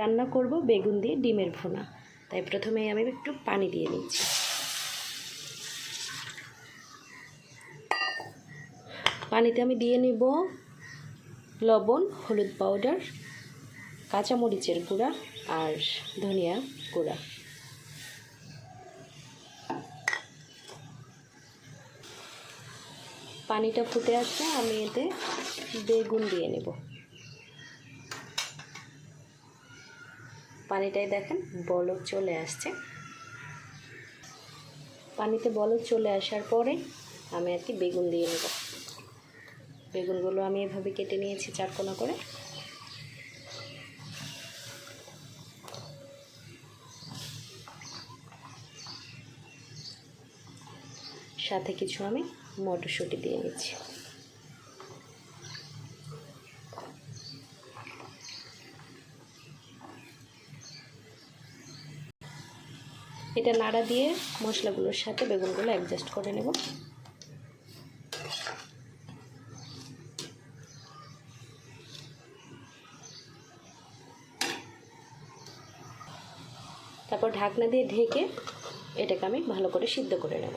রান্না করব বেগুন দিয়ে ডিমের ভুনা। তাই প্রথমে আমি একটু পানি দিয়ে নিচ্ছি। পানিতে আমি দিয়ে নিব লবণ, হলুদ পাউডার, কাঁচামরিচের গুঁড়া আর ধনিয়া গুঁড়া। পানিটা ফুটে আসলে আমি এতে বেগুন দিয়ে নেব। পানিটাই দেখেন বলক চলে আসছে। পানিতে বলক চলে আসার পরে আমি আর কি বেগুন দিয়ে নেব। বেগুনগুলো আমি এভাবে কেটে নিয়েছি চারকোনা করে। সাথে কিছু আমি মটরশুঁটি দিয়ে নিচ্ছি। এটা নাড়া দিয়ে মশলাগুলোর সাথে বেগুনগুলো অ্যাডজাস্ট করে নেব। তারপর ঢাকনা দিয়ে ঢেকে এটাকে আমি ভালো করে সিদ্ধ করে নেব।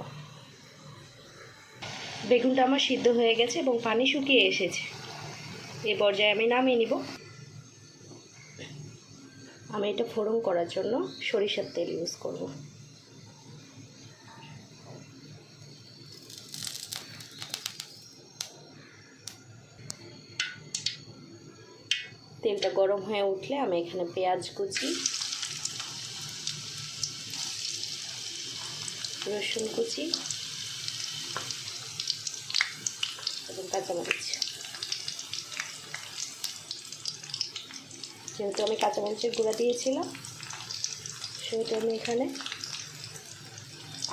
বেগুনটা আমার সিদ্ধ হয়ে গেছে এবং পানি শুকিয়ে এসেছে। এই পর্যায়ে আমি নামিয়ে নিব। আমি এটা ফোড়ন করার জন্য সরিষার তেল ইউজ করব। তেলটা গরম হয়ে উঠলে আমি এখানে পেঁয়াজ কুচি, রসুন কুচি এবং কাঁচামরিচ, যেহেতু আমি কাঁচামরিচের গুঁড়া দিয়েছিলাম সেহেতু আমি এখানে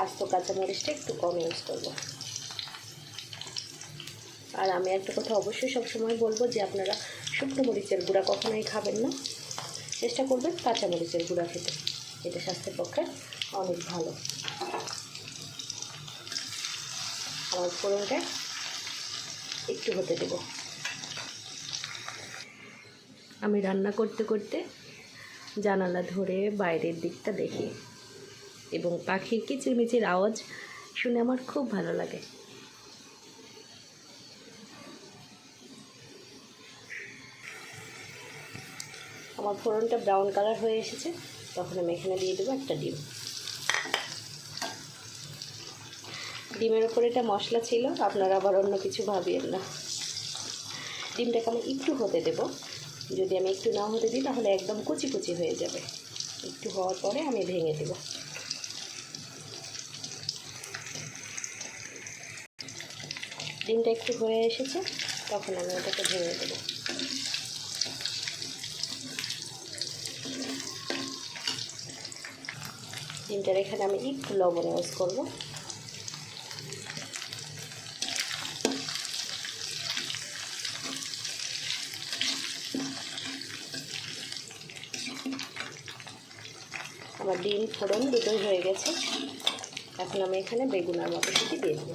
আস্ত কাঁচামরিচটা একটু কম ইউজ করব। আর আমি একটা কথা অবশ্যই সবসময় বলবো যে আপনারা শুকনো মরিচের গুঁড়া কখনোই খাবেন না, চেষ্টা করবেন কাঁচামরিচের গুঁড়া খেতে। এটা স্বাস্থ্যের পক্ষে অনেক ভালো। আমার ফোড়নটা একটু হতে দেব। আমি রান্না করতে করতে জানালা ধরে বাইরের দিকটা দেখি এবং পাখির কিচিরমিচির আওয়াজ শুনে আমার খুব ভালো লাগে। আমার ফোড়নটা ব্রাউন কালার হয়ে এসেছে, তখন আমি এখানে দিয়ে দেবো একটা ডিম। ডিমের ওপরে এটা মশলা ছিল, আপনারা আবার অন্য কিছু ভাবিয়েন না। ডিমটাকে আমি একটু হতে দেব। যদি আমি একটু না হতে দিই তাহলে একদম কুচি কুচি হয়ে যাবে। একটু হওয়ার পরে আমি ভেঙে দেব। ডিমটা একটু হয়ে এসেছে, তখন আমি ওটাকে ভেঙে দেব। ডিমটার এখানে আমি একটু লবণ ইউজ করব। আমার ডিম ফোড়ন দুটোই হয়ে গেছে। এখন আমি এখানে বেগুন আর মটরশুঁটি দিয়ে দেব।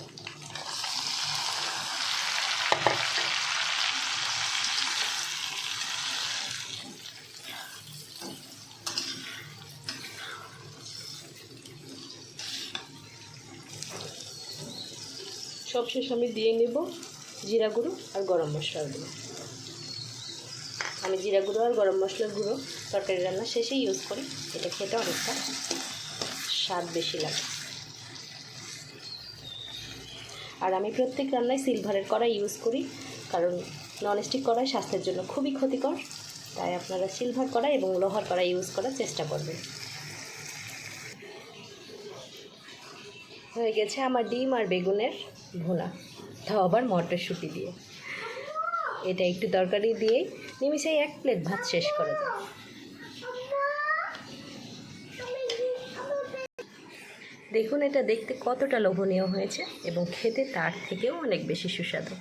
সবশেষ আমি দিয়ে নেব জিরা গুঁড়ো আর গরম মশলার গুঁড়ো। আমি জিরা গুঁড়ো আর গরম মশলার গুঁড়ো তরকারি রান্না শেষে ইউজ করি। এটা খেতে অনেকটা স্বাদ বেশি লাগে। আর আমি প্রত্যেক রান্নায় সিলভারের কড়াই ইউজ করি, কারণ ননস্টিক কড়াই স্বাস্থ্যের জন্য খুবই ক্ষতিকর। তাই আপনারা সিলভার কড়াই এবং লোহার কড়াই ইউজ করার চেষ্টা করবেন। হয়ে গেছে আমার ডিম আর বেগুনের ভুনা, তাও আবার মটরশুঁটি দিয়ে। এটা একটু তরকারি দিয়েই নিমিষেই 1 প্লেট ভাত শেষ করা যায়। দেখুন এটা দেখতে কতটা লোভনীয় হয়েছে এবং খেতে তার থেকেও অনেক বেশি সুস্বাদু।